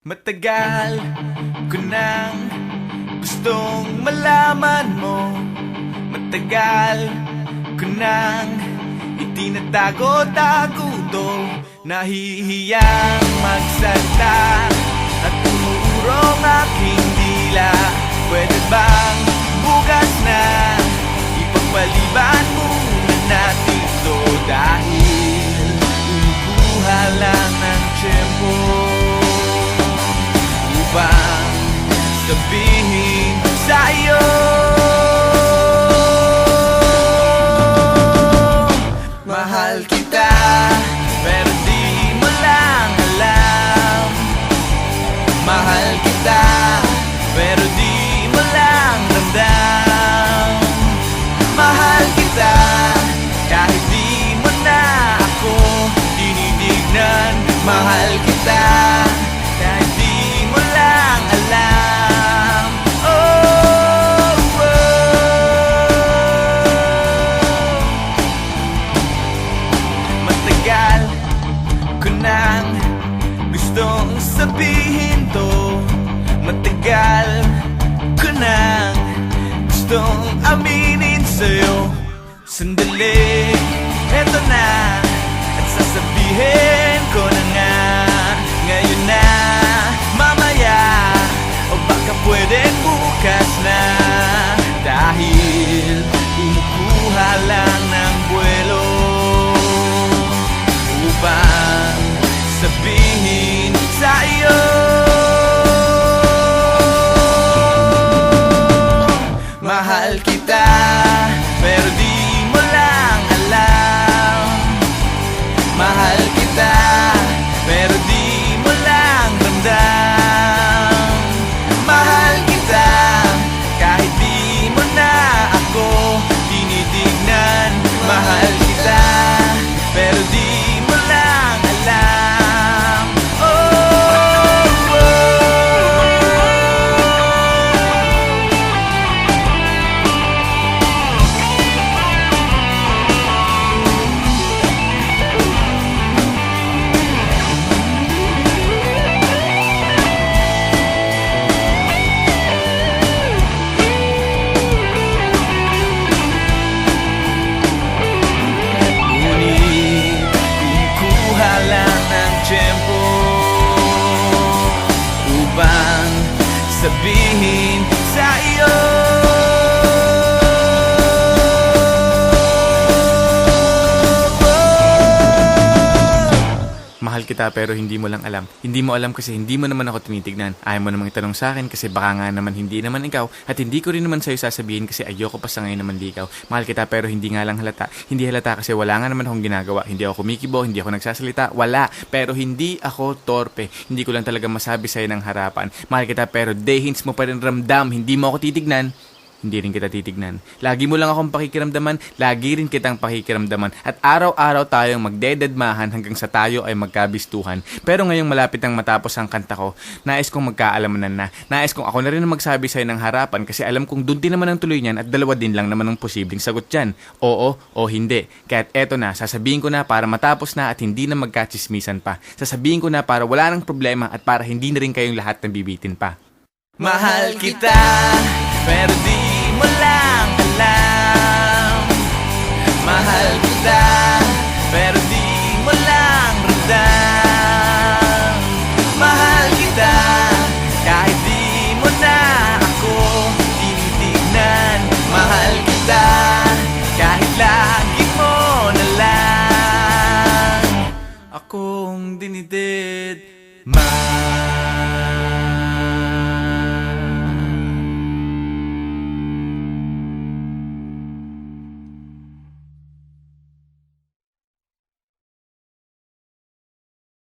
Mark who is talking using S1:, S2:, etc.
S1: Matagal ko nang gustong malaman mo. Matagal ko nang itinatago-tago to. Nahihiyang magsalita at umuurong aking dila. Pwede bang bukas na ipagpaliban muna natin to? Dahil umukuha lang ng tiyempo upang sabihin sa'yo mahal kita, pero di mo lang alam. Mahal kita, pero di mo lang ramdam. Mahal kita, kahit di mo na ako tinitignan. Mahal kita, kahit di mo lang alam. Oh, oh. Matagal ko nang gustong sabihin to. Matagal ko nang gustong aminin sa'yo. Sandali, eto na, at sasabihin ko na nga. Ngayon na, mamaya, o baka pwedeng bukas na. Dahil umukuha lang ng buwelo upang sabihin sa'yo mahal kita, pero di mo lang alam. Mahal kita, pero di mo lang ramdam. Mahal kita, kahit di mo na ako tinitignan. Mahal kita, pero di mo lang alam. Oh, oh. Upang sabihin sa iyo mahal kita, pero hindi mo lang alam. Hindi mo alam kasi hindi mo naman ako tinitignan. Ayaw mo namang itanong sa akin kasi baka nga naman hindi naman ikaw. At hindi ko rin naman sa'yo sasabihin kasi ayoko pa sa ngayon naman di ikaw. Mahal kita, pero hindi nga lang halata. Hindi halata kasi wala nga naman akong ginagawa. Hindi ako kumikibo, hindi ako nagsasalita. Wala. Pero hindi ako torpe. Hindi ko lang talaga masabi sa'yo ng harapan. Mahal kita, pero hints mo pa rin ramdam. Hindi mo ako titignan. Hindi rin kita titignan. Lagi mo lang akong pakikiramdaman, lagi rin kitang pakikiramdaman. At araw-araw tayong magdededmahan hanggang sa tayo ay magkabistuhan. Pero ngayong malapit nang matapos ang kanta ko, nais kong magkaalamanan na. Nais kong ako na rin ang magsabi sa'yo ng harapan kasi alam kong dun din naman ang tuloy niyan at dalawa din lang naman ang posibleng sagot dyan. Oo o hindi. Kaya't eto na, sasabihin ko na para matapos na at hindi na magkachismisan pa. Sasabihin ko na para wala nang problema at para hindi na rin kayong lahat nabibitin pa. Mahal kita, pero di mo lang alam. Mahal kita, pero di mo lang ramdam. Mahal kita, kahit di mo na ako tinitignan. Mahal kita, kahit lagi mo na lang akong dinidid.